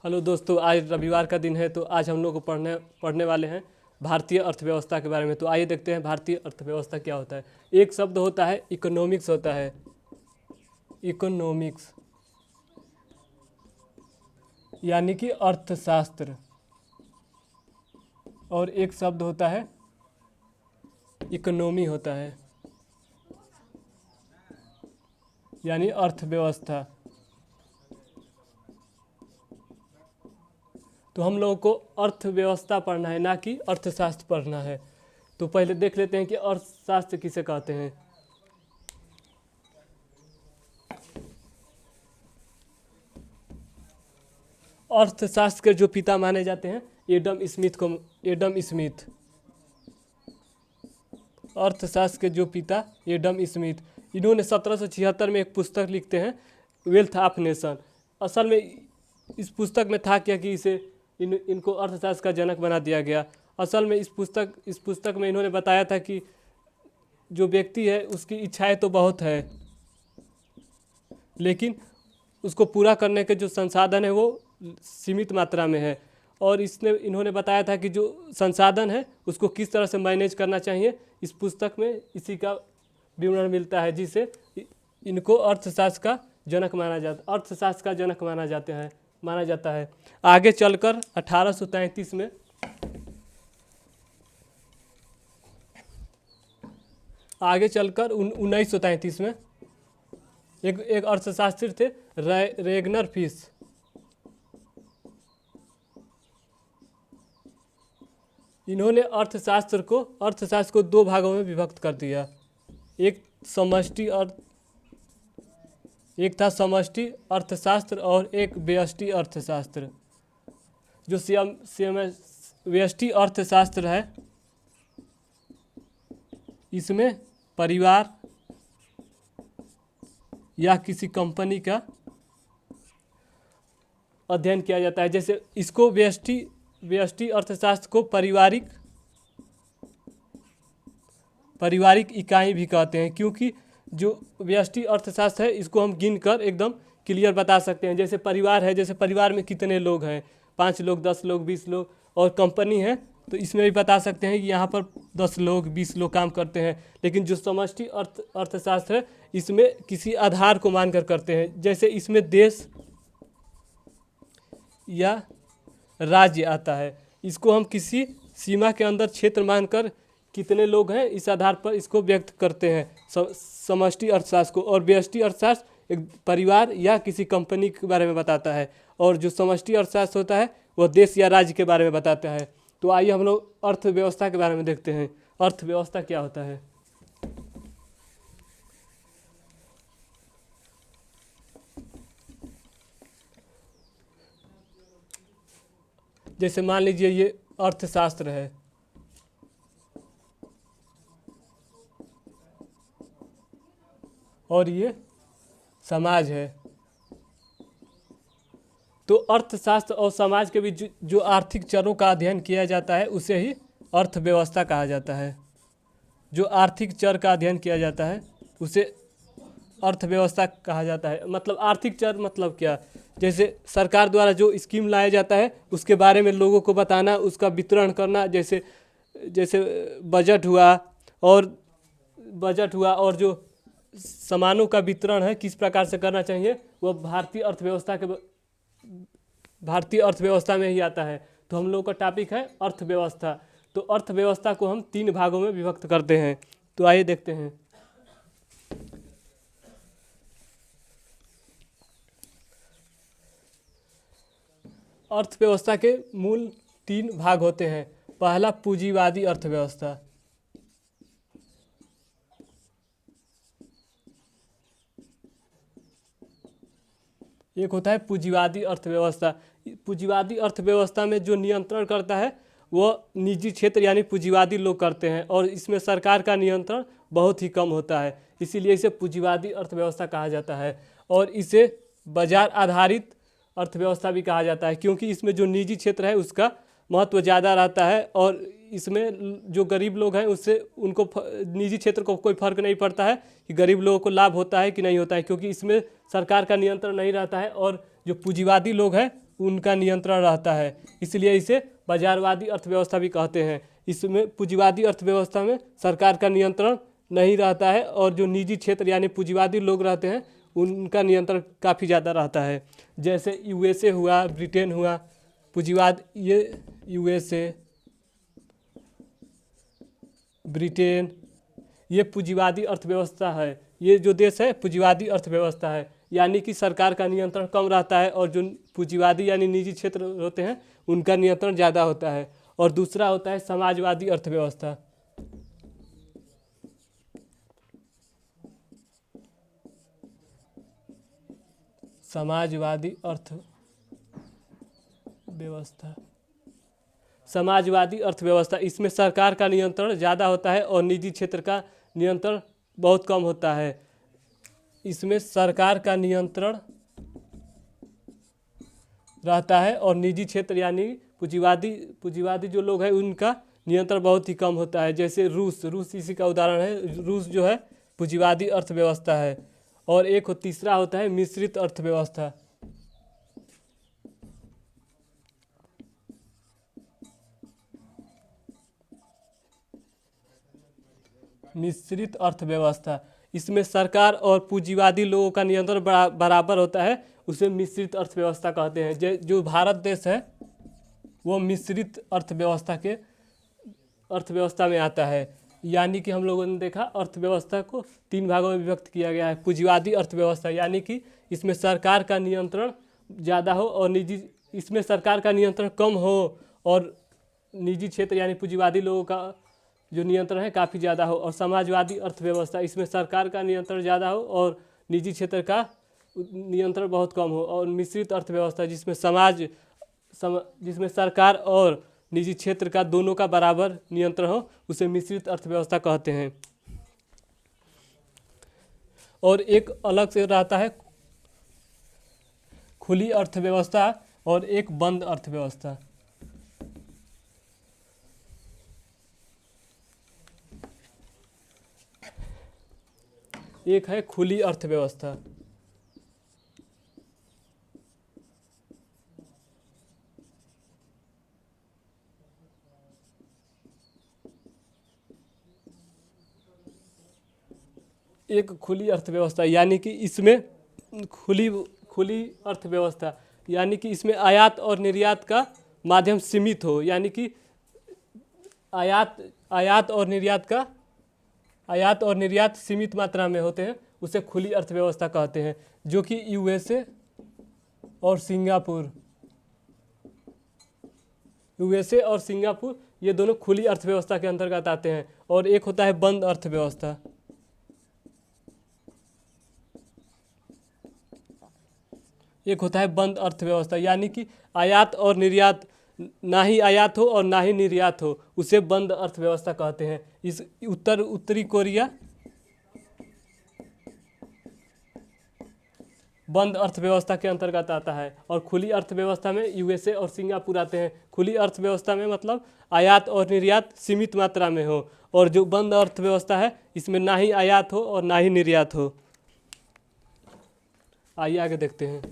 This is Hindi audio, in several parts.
हेलो दोस्तों, आज रविवार का दिन है तो आज हम लोग को पढ़ने वाले हैं भारतीय अर्थव्यवस्था के बारे में। तो आइए देखते हैं भारतीय अर्थव्यवस्था क्या होता है। एक शब्द होता है इकोनॉमिक्स होता है, इकोनॉमिक्स यानी कि अर्थशास्त्र। और एक शब्द होता है इकोनॉमी होता है यानी अर्थव्यवस्था। तो हम लोगों को अर्थव्यवस्था पढ़ना है, ना कि अर्थशास्त्र पढ़ना है। तो पहले देख लेते हैं कि अर्थशास्त्र किसे कहते हैं। अर्थशास्त्र के जो पिता माने जाते हैं एडम स्मिथ। अर्थशास्त्र के जो पिता एडम स्मिथ, इन्होंने 1776 में एक पुस्तक लिखते हैं, वेल्थ ऑफ नेशन। असल में इस पुस्तक में था क्या कि इनको अर्थशास्त्र का जनक बना दिया गया। असल में इस पुस्तक में इन्होंने बताया था कि जो व्यक्ति है उसकी इच्छाएं तो बहुत है, लेकिन उसको पूरा करने के जो संसाधन है वो सीमित मात्रा में है। और इन्होंने बताया था कि जो संसाधन है उसको किस तरह से मैनेज करना चाहिए। इस पुस्तक में इसी का विवरण मिलता है, जिसे इनको अर्थशास्त्र का जनक माना जाता है। आगे चलकर 1833 में आगे चलकर 1933 में एक अर्थशास्त्री थे रेगनर फिश। इन्होंने अर्थशास्त्र को दो भागों में विभक्त कर दिया। एक था समष्टि अर्थशास्त्र और एक व्यष्टि अर्थशास्त्र। जो व्यष्टि अर्थशास्त्र है, इसमें परिवार या किसी कंपनी का अध्ययन किया जाता है। जैसे इसको व्यष्टि अर्थशास्त्र को पारिवारिक इकाई भी कहते हैं, क्योंकि जो व्यष्टि अर्थशास्त्र है इसको हम गिनकर एकदम क्लियर बता सकते हैं। जैसे परिवार है, जैसे परिवार में कितने लोग हैं, 5 लोग, 10 लोग, 20 लोग। और कंपनी है तो इसमें भी बता सकते हैं कि यहाँ पर 10 लोग, 20 लोग काम करते हैं। लेकिन जो समष्टि अर्थशास्त्र है इसमें किसी आधार को मानकर करते हैं। जैसे इसमें देश या राज्य आता है, इसको हम किसी सीमा के अंदर क्षेत्र मानकर कितने लोग हैं इस आधार पर इसको व्यक्त करते हैं समष्टि अर्थशास्त्र को। और व्यष्टि अर्थशास्त्र एक परिवार या किसी कंपनी के बारे में बताता है, और जो समष्टि अर्थशास्त्र होता है वह देश या राज्य के बारे में बताता है। तो आइए हम लोग अर्थव्यवस्था के बारे में देखते हैं। अर्थव्यवस्था क्या होता है। जैसे मान लीजिए ये अर्थशास्त्र है, और ये समाज है। तो अर्थशास्त्र और समाज के बीच जो आर्थिक चरों का अध्ययन किया जाता है उसे ही अर्थव्यवस्था कहा जाता है। जो आर्थिक चर का अध्ययन किया जाता है उसे अर्थव्यवस्था कहा जाता है। मतलब आर्थिक चर मतलब क्या, जैसे सरकार द्वारा जो स्कीम लाया जाता है उसके बारे में लोगों को बताना, उसका वितरण करना। जैसे बजट हुआ और जो सामानों का वितरण है किस प्रकार से करना चाहिए, वह भारतीय अर्थव्यवस्था में ही आता है। तो हम लोग का टॉपिक है अर्थव्यवस्था। तो अर्थव्यवस्था को हम 3 भागों में विभक्त करते हैं। तो आइए देखते हैं। अर्थव्यवस्था के मूल 3 भाग होते हैं। पहला पूंजीवादी अर्थव्यवस्था, एक होता है पूंजीवादी अर्थव्यवस्था। पूंजीवादी अर्थव्यवस्था में जो नियंत्रण करता है वह निजी क्षेत्र यानी पूंजीवादी लोग करते हैं, और इसमें सरकार का नियंत्रण बहुत ही कम होता है। इसीलिए इसे पूंजीवादी अर्थव्यवस्था कहा जाता है। और इसे बाजार आधारित अर्थव्यवस्था भी कहा जाता है, क्योंकि इसमें जो निजी क्षेत्र है उसका महत्व ज़्यादा रहता है। और इसमें जो गरीब लोग हैं उससे उनको निजी क्षेत्र को कोई फर्क नहीं पड़ता है कि गरीब लोगों को लाभ होता है कि नहीं होता है, क्योंकि इसमें सरकार का नियंत्रण नहीं रहता है। और जो पूंजीवादी लोग हैं उनका नियंत्रण रहता है, इसलिए इसे बाजारवादी अर्थव्यवस्था भी कहते हैं। इसमें पूंजीवादी अर्थव्यवस्था में सरकार का नियंत्रण नहीं रहता है और जो निजी क्षेत्र यानी पूंजीवादी लोग रहते हैं उनका नियंत्रण काफ़ी ज़्यादा रहता है। जैसे यूएसए हुआ, ब्रिटेन हुआ, पूंजीवाद ये यूएसए, ब्रिटेन, ये पूंजीवादी अर्थव्यवस्था है। ये जो देश है पूंजीवादी अर्थव्यवस्था है, यानी कि सरकार का नियंत्रण कम रहता है और जो पूंजीवादी यानी निजी क्षेत्र होते हैं उनका नियंत्रण ज़्यादा होता है। और दूसरा होता है समाजवादी अर्थव्यवस्था। समाजवादी अर्थव्यवस्था, समाजवादी अर्थव्यवस्था इसमें सरकार का नियंत्रण ज़्यादा होता है और निजी क्षेत्र का नियंत्रण बहुत कम होता है। इसमें सरकार का नियंत्रण रहता है और निजी क्षेत्र यानी पूंजीवादी जो लोग हैं उनका नियंत्रण बहुत ही कम होता है। जैसे रूस इसी का उदाहरण है। रूस जो है पूंजीवादी अर्थव्यवस्था है। और एक तीसरा होता है मिश्रित अर्थव्यवस्था। मिश्रित अर्थव्यवस्था, इसमें सरकार और पूंजीवादी लोगों का नियंत्रण बराबर होता है, उसे मिश्रित अर्थव्यवस्था कहते हैं। जो भारत देश है वो मिश्रित अर्थव्यवस्था में आता है। यानी कि हम लोगों ने देखा अर्थव्यवस्था को 3 भागों में विभक्त किया गया है। पूंजीवादी अर्थव्यवस्था यानी कि इसमें सरकार का नियंत्रण ज़्यादा हो और इसमें सरकार का नियंत्रण कम हो और निजी क्षेत्र यानी पूंजीवादी लोगों का जो नियंत्रण है काफ़ी ज़्यादा हो। और समाजवादी अर्थव्यवस्था, इसमें सरकार का नियंत्रण ज़्यादा हो और निजी क्षेत्र का नियंत्रण बहुत कम हो। और मिश्रित अर्थव्यवस्था जिसमें सरकार और निजी क्षेत्र का दोनों का बराबर नियंत्रण हो, उसे मिश्रित अर्थव्यवस्था कहते हैं। और एक अलग से रहता है खुली अर्थव्यवस्था और एक बंद अर्थव्यवस्था। एक है खुली अर्थव्यवस्था। एक खुली अर्थव्यवस्था यानी कि इसमें खुली अर्थव्यवस्था यानी कि इसमें आयात और निर्यात का माध्यम सीमित हो। यानी कि आयात और निर्यात सीमित मात्रा में होते हैं, उसे खुली अर्थव्यवस्था कहते हैं। जो कि यूएसए और सिंगापुर ये दोनों खुली अर्थव्यवस्था के अंतर्गत आते हैं। और एक होता है बंद अर्थव्यवस्था। एक होता है बंद अर्थव्यवस्था यानी कि आयात और निर्यात, ना ही आयात हो और ना ही निर्यात हो, उसे बंद अर्थव्यवस्था कहते हैं। इस उत्तरी कोरिया बंद अर्थव्यवस्था के अंतर्गत आता है। और खुली अर्थव्यवस्था में यूएसए और सिंगापुर आते हैं। खुली अर्थव्यवस्था में मतलब आयात और निर्यात सीमित मात्रा में हो, और जो बंद अर्थव्यवस्था है इसमें ना ही आयात हो और ना ही निर्यात हो। आइए आगे देखते हैं।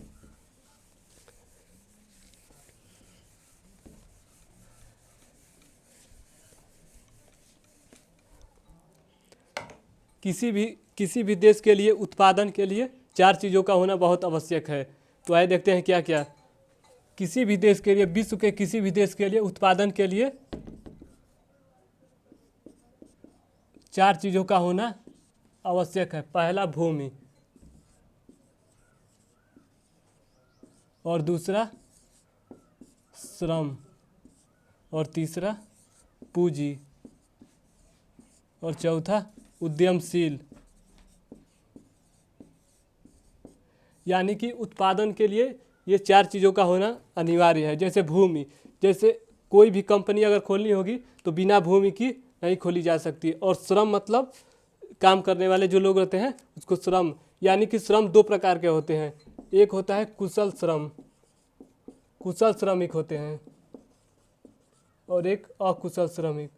किसी भी देश के लिए उत्पादन के लिए 4 चीज़ों का होना बहुत आवश्यक है। तो आइए देखते हैं क्या क्या। किसी भी देश के लिए, विश्व के किसी भी देश के लिए उत्पादन के लिए 4 चीज़ों का होना आवश्यक है। पहला भूमि, और दूसरा श्रम, और तीसरा पूंजी, और चौथा उद्यमशील। यानी कि उत्पादन के लिए ये 4 चीज़ों का होना अनिवार्य है। जैसे भूमि, जैसे कोई भी कंपनी अगर खोलनी होगी तो बिना भूमि की नहीं खोली जा सकती। और श्रम मतलब काम करने वाले जो लोग रहते हैं उसको श्रम, यानी कि श्रम 2 प्रकार के होते हैं। एक होता है कुशल श्रमिक होते हैं, और एक अकुशल श्रमिक।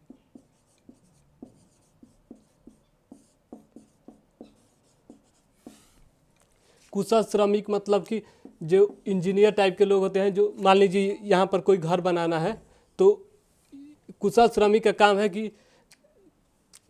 कुशल श्रमिक मतलब कि जो इंजीनियर टाइप के लोग होते हैं, जो मान लीजिए यहाँ पर कोई घर बनाना है तो कुशल श्रमिक का काम है कि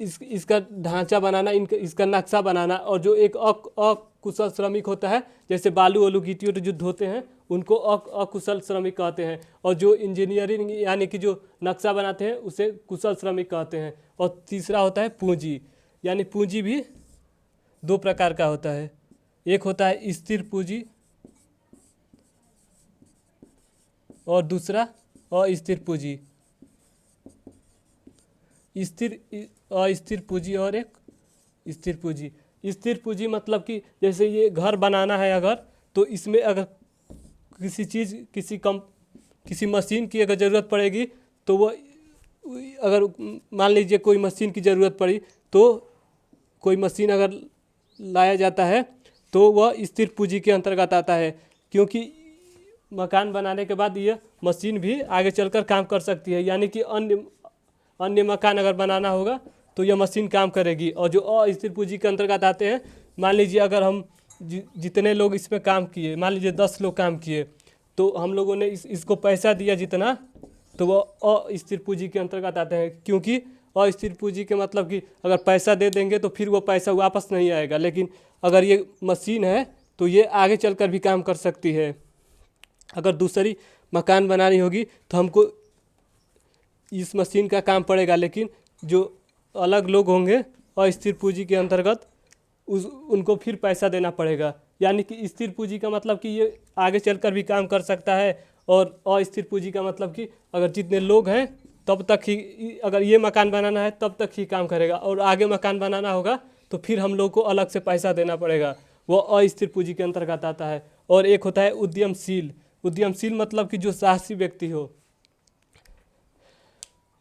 इसका ढांचा बनाना, इसका नक्शा बनाना। और जो एक अकुशल श्रमिक होता है, जैसे बालू वालू गिट्टी जो धोते हैं, उनको अकुशल श्रमिक कहते हैं। और जो इंजीनियरिंग यानी कि जो नक्शा बनाते हैं उसे कुशल श्रमिक कहते हैं। और तीसरा होता है पूंजी, यानी पूंजी भी दो प्रकार का होता है। एक होता है स्थिर पूंजी और दूसरा अस्थिर पूंजी। अस्थिर पूंजी और एक स्थिर पूंजी। स्थिर पूंजी मतलब कि जैसे ये घर बनाना है अगर, तो इसमें अगर किसी मशीन की अगर ज़रूरत पड़ेगी तो वो, अगर मान लीजिए कोई मशीन की ज़रूरत पड़ी तो कोई मशीन अगर लाया जाता है तो वह स्थिर पूंजी के अंतर्गत आता है, क्योंकि मकान बनाने के बाद ये मशीन भी आगे चलकर काम कर सकती है। यानी कि अन्य मकान अगर बनाना होगा तो यह मशीन काम करेगी। और जो अस्थिर पूंजी के अंतर्गत आते हैं, मान लीजिए अगर हम जितने लोग इसमें काम किए, मान लीजिए 10 लोग काम किए, तो हम लोगों ने इसको पैसा दिया जितना, तो वो अस्थिर पूंजी के अंतर्गत आते हैं। क्योंकि अस्थिर पूंजी के मतलब कि अगर पैसा दे देंगे तो फिर वो पैसा वापस नहीं आएगा, लेकिन अगर ये मशीन है तो ये आगे चलकर भी काम कर सकती है। अगर दूसरी मकान बनानी होगी तो हमको इस मशीन का काम पड़ेगा, लेकिन जो अलग लोग होंगे अस्थिर पूंजी के अंतर्गत उनको फिर पैसा देना पड़ेगा। यानी कि स्थिर पूंजी का मतलब कि ये आगे चलकर भी काम कर सकता है, और अस्थिर पूंजी का मतलब कि अगर जितने लोग हैं तब तक ही, अगर ये मकान बनाना है तब तक ही काम करेगा, और आगे मकान बनाना होगा तो फिर हम लोग को अलग से पैसा देना पड़ेगा, वो अस्थिर पूंजी के अंतर्गत आता है। और एक होता है उद्यमशील। उद्यमशील मतलब कि जो साहसी व्यक्ति हो,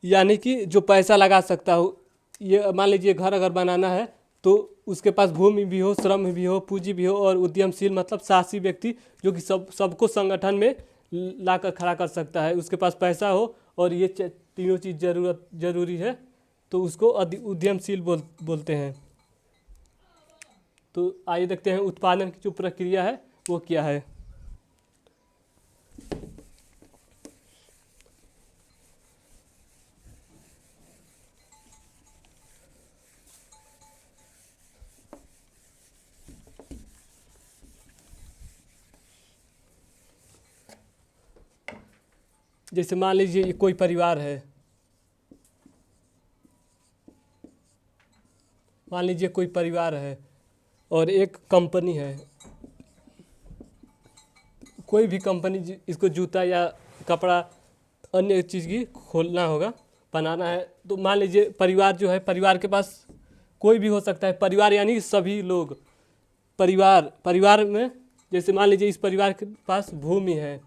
यानी कि जो पैसा लगा सकता हो। ये मान लीजिए घर अगर बनाना है तो उसके पास भूमि भी हो, श्रम भी हो, पूंजी भी हो। और उद्यमशील मतलब साहसी व्यक्ति जो कि सबको संगठन में लाकर खड़ा कर सकता है, उसके पास पैसा हो और ये तीनों चीज़ जरूरी है, तो उसको उद्यमशील बोलते हैं। तो आइए देखते हैं उत्पादन की जो प्रक्रिया है वो क्या है। जैसे मान लीजिए कोई परिवार है, मान लीजिए कोई परिवार है और एक कंपनी है, कोई भी कंपनी, इसको जूता या कपड़ा अन्य चीज़ की खोलना होगा, बनाना है। तो मान लीजिए परिवार जो है, परिवार के पास कोई भी हो सकता है, परिवार यानी सभी लोग। परिवार में जैसे मान लीजिए इस परिवार के पास भूमि है,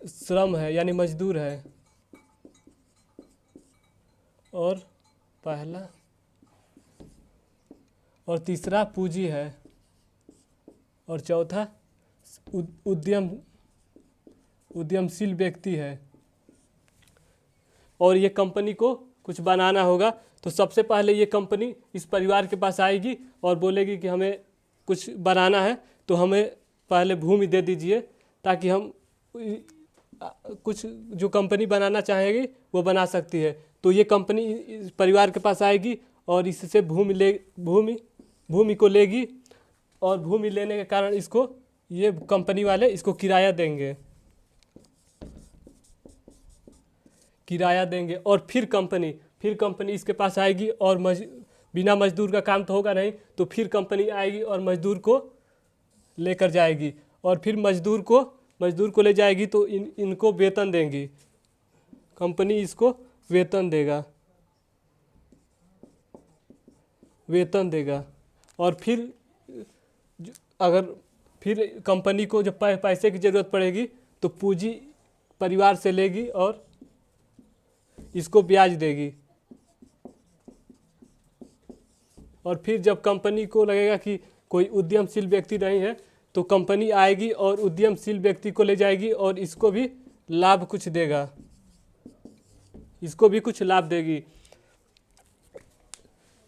श्रम है यानी मजदूर है, और पहला और तीसरा पूंजी है, और चौथा उद्यमशील व्यक्ति है। और ये कंपनी को कुछ बनाना होगा तो सबसे पहले ये कंपनी इस परिवार के पास आएगी और बोलेगी कि हमें कुछ बनाना है, तो हमें पहले भूमि दे दीजिए ताकि हम कुछ जो कंपनी बनाना चाहेगी वो बना सकती है। तो ये कंपनी इस परिवार के पास आएगी और इससे भूमि को लेगी, और भूमि लेने के कारण इसको ये कंपनी वाले इसको किराया देंगे और फिर कंपनी इसके पास आएगी और बिना मजदूर का काम तो होगा नहीं, तो फिर कंपनी आएगी और मजदूर को लेकर जाएगी, और फिर मजदूर को ले जाएगी तो इनको वेतन देंगी, कंपनी इसको वेतन देगा। और फिर कंपनी को जब पैसे की ज़रूरत पड़ेगी तो पूंजी परिवार से लेगी और इसको ब्याज देगी। और फिर जब कंपनी को लगेगा कि कोई उद्यमशील व्यक्ति नहीं है तो कंपनी आएगी और उद्यमशील व्यक्ति को ले जाएगी और इसको भी कुछ लाभ देगी।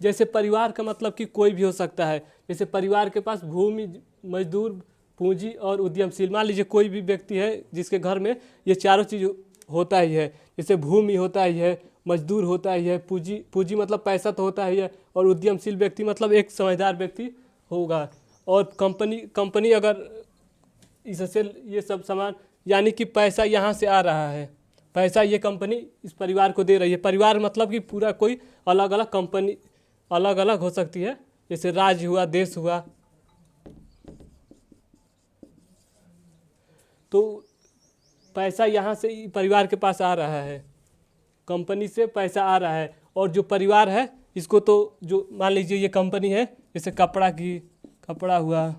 जैसे परिवार का मतलब कि कोई भी हो सकता है, जैसे परिवार के पास भूमि, मजदूर, पूंजी और उद्यमशील। मान लीजिए कोई भी व्यक्ति है जिसके घर में ये चारों चीज़ होता ही है, जैसे भूमि होता ही है, मजदूर होता ही है, पूंजी पूंजी मतलब पैसा तो होता ही है, और उद्यमशील व्यक्ति मतलब एक समझदार व्यक्ति होगा। और कंपनी कंपनी अगर इससे ये सब सामान, यानी कि पैसा यहाँ से आ रहा है, पैसा ये कंपनी इस परिवार को दे रही है। परिवार मतलब कि पूरा कोई अलग अलग कंपनी अलग अलग हो सकती है, जैसे राज्य हुआ, देश हुआ। तो पैसा यहाँ से परिवार के पास आ रहा है, कंपनी से पैसा आ रहा है। और जो परिवार है इसको तो जो मान लीजिए ये कंपनी है, जैसे कपड़ा हुआ,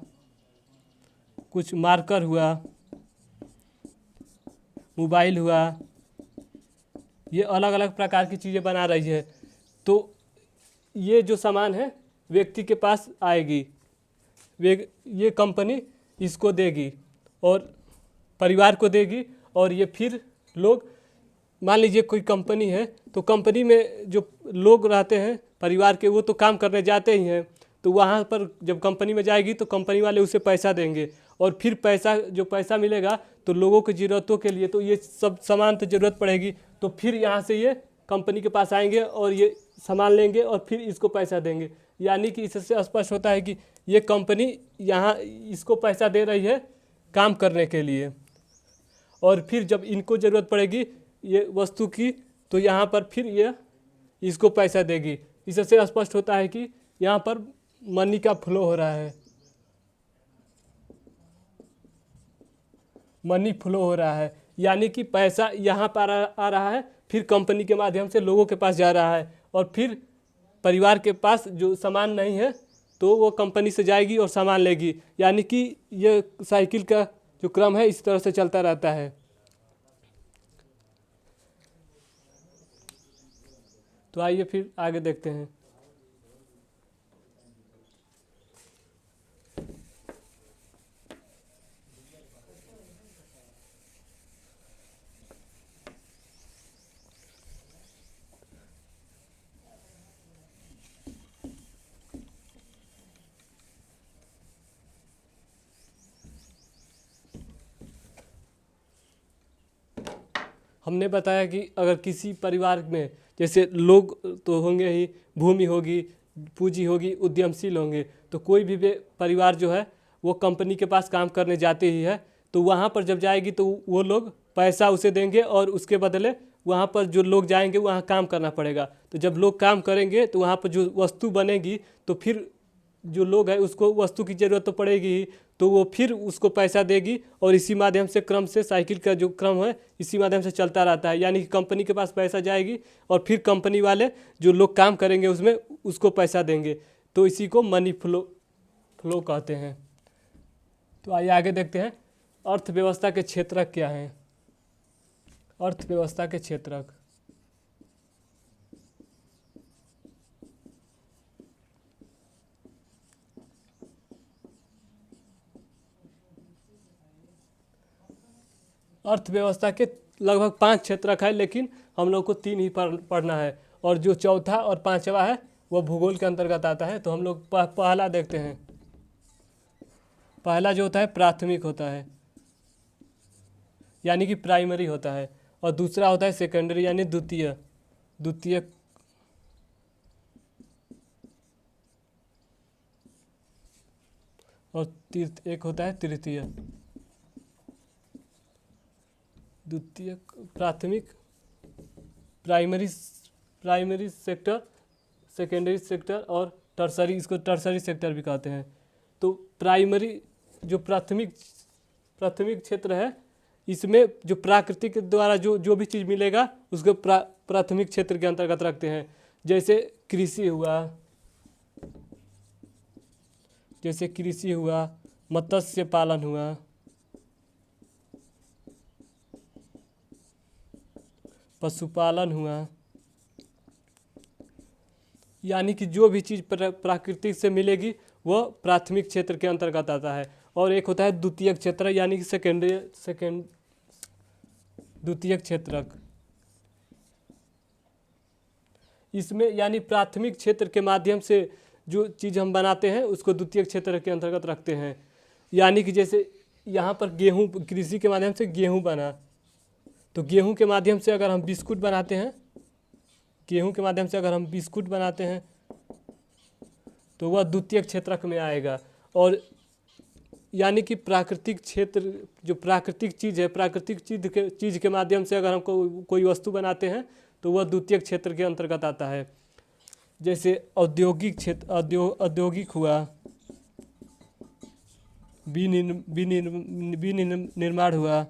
कुछ मार्कर हुआ, मोबाइल हुआ, ये अलग अलग प्रकार की चीज़ें बना रही है। तो ये जो सामान है व्यक्ति के पास आएगी, ये कंपनी इसको देगी और परिवार को देगी, और ये फिर लोग, मान लीजिए कोई कंपनी है तो कंपनी में जो लोग रहते हैं परिवार के, वो तो काम करने जाते ही हैं। तो वहाँ पर जब कंपनी में जाएगी तो कंपनी वाले उसे पैसा देंगे, और फिर जो पैसा मिलेगा तो लोगों की ज़रूरतों के लिए तो ये सब सामान तो ज़रूरत पड़ेगी, तो फिर यहाँ से ये कंपनी के पास आएंगे और ये सामान लेंगे और फिर इसको पैसा देंगे। यानी कि इससे स्पष्ट होता है कि ये कंपनी यहाँ इसको पैसा दे रही है काम करने के लिए, और फिर जब इनको ज़रूरत पड़ेगी ये वस्तु की तो यहाँ पर फिर ये इसको पैसा देगी। इससे स्पष्ट होता है कि यहाँ पर मनी का फ्लो हो रहा है, मनी फ्लो हो रहा है, यानी कि पैसा यहाँ पर आ रहा है, फिर कंपनी के माध्यम से लोगों के पास जा रहा है, और फिर परिवार के पास जो सामान नहीं है तो वो कंपनी से जाएगी और सामान लेगी। यानी कि ये साइकिल का जो क्रम है इस तरह से चलता रहता है। तो आइए फिर आगे देखते हैं। हमने बताया कि अगर किसी परिवार में जैसे लोग तो होंगे ही, भूमि होगी, पूंजी होगी, उद्यमशील होंगे, तो कोई भी परिवार जो है वो कंपनी के पास काम करने जाते ही है। तो वहाँ पर जब जाएगी तो वो लोग पैसा उसे देंगे और उसके बदले वहाँ पर जो लोग जाएंगे वहाँ काम करना पड़ेगा। तो जब लोग काम करेंगे तो वहाँ पर जो वस्तु बनेगी तो फिर जो लोग हैं उसको वस्तु की ज़रूरत तो पड़ेगी ही, तो वो फिर उसको पैसा देगी, और इसी माध्यम से क्रम से साइकिल का जो क्रम है इसी माध्यम से चलता रहता है। यानी कि कंपनी के पास पैसा जाएगी और फिर कंपनी वाले जो लोग काम करेंगे उसमें उसको पैसा देंगे, तो इसी को मनी फ्लो कहते हैं। तो आइए आगे देखते हैं अर्थव्यवस्था के क्षेत्रक क्या हैं। अर्थव्यवस्था के क्षेत्रक, अर्थव्यवस्था के लगभग 5 क्षेत्रक है, लेकिन हम लोग को 3 ही पढ़ना है, और जो चौथा और पांचवा है वो भूगोल के अंतर्गत आता है। तो हम लोग पहला देखते हैं। पहला जो होता है प्राथमिक होता है, यानी कि प्राइमरी होता है, और दूसरा होता है सेकेंडरी यानी द्वितीयक, और एक होता है तृतीय। द्वितीयक, प्राथमिक, प्राइमरी सेक्टर, सेकेंडरी सेक्टर और टर्सरी, इसको टर्सरी सेक्टर भी कहते हैं। तो प्राइमरी जो प्राथमिक क्षेत्र है, इसमें जो प्राकृतिक द्वारा जो भी चीज़ मिलेगा उसको प्राथमिक क्षेत्र के अंतर्गत रखते हैं। जैसे कृषि हुआ, मत्स्य पालन हुआ, पशुपालन हुआ, यानी कि जो भी चीज़ प्राकृतिक से मिलेगी वो प्राथमिक क्षेत्र के अंतर्गत आता है। और एक होता है द्वितीयक क्षेत्र, यानी कि द्वितीयक क्षेत्रक। इसमें यानी प्राथमिक क्षेत्र के माध्यम से जो चीज़ हम बनाते हैं उसको द्वितीयक क्षेत्र के अंतर्गत रखते हैं। यानी कि जैसे यहाँ पर गेहूँ, कृषि के माध्यम से गेहूँ बना, तो गेहूँ के माध्यम से अगर हम बिस्कुट बनाते हैं, गेहूँ के माध्यम से अगर हम बिस्कुट बनाते हैं तो वह द्वितीयक क्षेत्रक में आएगा। और यानी कि प्राकृतिक क्षेत्र, जो प्राकृतिक चीज़ है, प्राकृतिक चीज़ के माध्यम से अगर हम कोई वस्तु बनाते हैं तो वह द्वितीयक क्षेत्र के अंतर्गत आता है। जैसे औद्योगिक क्षेत्र, औद्योगिक हुआ, विनिर्माण हुआ,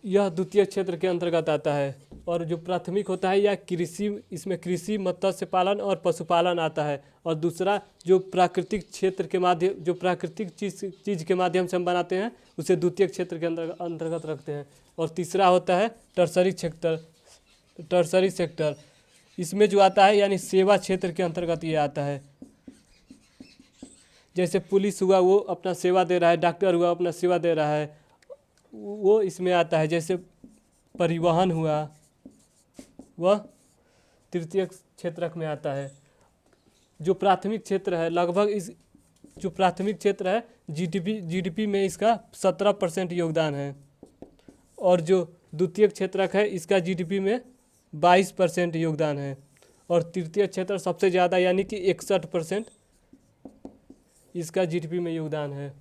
यह द्वितीय क्षेत्र के अंतर्गत आता है। और जो प्राथमिक होता है या कृषि, इसमें कृषि, मत्स्य पालन और पशुपालन आता है। और दूसरा जो प्राकृतिक क्षेत्र के माध्यम, जो प्राकृतिक चीज़ के माध्यम से हम बनाते हैं उसे द्वितीय क्षेत्र के अंतर्गत रखते हैं। और तीसरा होता है टर्सरी क्षेत्र, टर्सरी सेक्टर, इसमें जो आता है यानी सेवा क्षेत्र के अंतर्गत ये आता है। जैसे पुलिस हुआ वो अपना सेवा दे रहा है, डॉक्टर हुआ अपना सेवा दे रहा है, वो इसमें आता है। जैसे परिवहन हुआ वह तृतीय क्षेत्रक में आता है। जो प्राथमिक क्षेत्र है लगभग इस, जो प्राथमिक क्षेत्र है जीडीपी में इसका 17% योगदान है। और जो द्वितीय क्षेत्रक है इसका जीडीपी में 22% योगदान है। और तृतीय क्षेत्र सबसे ज़्यादा यानी कि 61% इसका जीडीपी में योगदान है।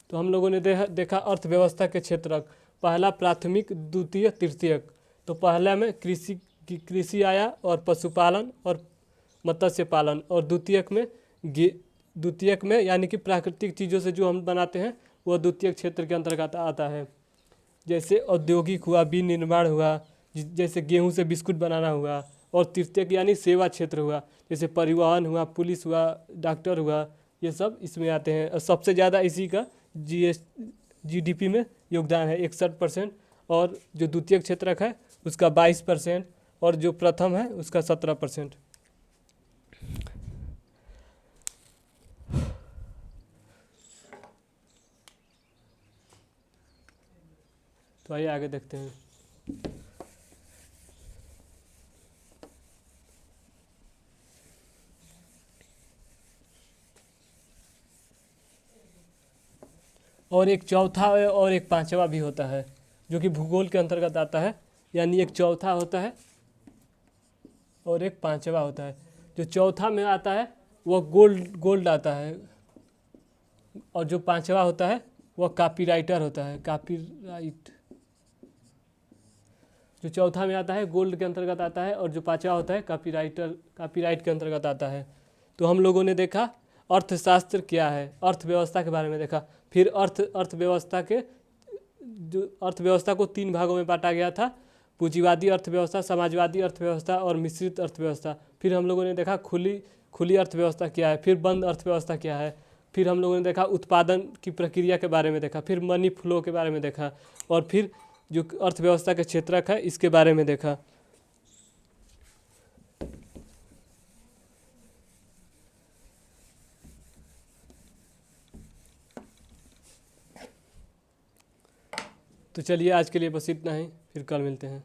तो हम लोगों ने देखा अर्थव्यवस्था के क्षेत्रक, पहला प्राथमिक, द्वितीय, तृतीयक। तो पहला में कृषि आया और पशुपालन और मत्स्य पालन। और द्वितीयक में यानी कि प्राकृतिक चीज़ों से जो हम बनाते हैं वह द्वितीय क्षेत्र के अंतर्गत आता है। जैसे औद्योगिक हुआ, विनिर्माण हुआ, जैसे गेहूं से बिस्कुट बनाना हुआ। और तृतीयक यानी सेवा क्षेत्र हुआ, जैसे परिवहन हुआ, पुलिस हुआ, डॉक्टर हुआ, ये सब इसमें आते हैं। और सबसे ज़्यादा इसी का जीडीपी में योगदान है 61%। और जो द्वितीय क्षेत्रक है उसका 22% और जो प्रथम है उसका 17%। तो आइए आगे देखते हैं। और एक चौथा और एक पांचवा भी होता है जो कि भूगोल के अंतर्गत आता है। यानी एक चौथा होता है और एक पांचवा होता है। जो चौथा में आता है वह गोल्ड आता है। और जो पांचवा होता है वह कॉपीराइटर होता है, कॉपीराइट। जो चौथा में आता है गोल्ड के अंतर्गत आता है और जो पांचवा होता है कॉपीराइट के अंतर्गत आता है। तो हम लोगों ने देखा अर्थशास्त्र क्या है, अर्थव्यवस्था के बारे में देखा। फिर अर्थव्यवस्था को 3 भागों में बांटा गया था, पूंजीवादी अर्थव्यवस्था, समाजवादी अर्थव्यवस्था और मिश्रित अर्थव्यवस्था। फिर हम लोगों ने देखा खुली अर्थव्यवस्था क्या है, फिर बंद अर्थव्यवस्था क्या है। फिर हम लोगों ने देखा उत्पादन की प्रक्रिया के बारे में देखा, फिर मनी फ्लो के बारे में देखा, और फिर जो अर्थव्यवस्था के क्षेत्रक है इसके बारे में देखा। तो चलिए आज के लिए बस इतना ही, फिर कल मिलते हैं।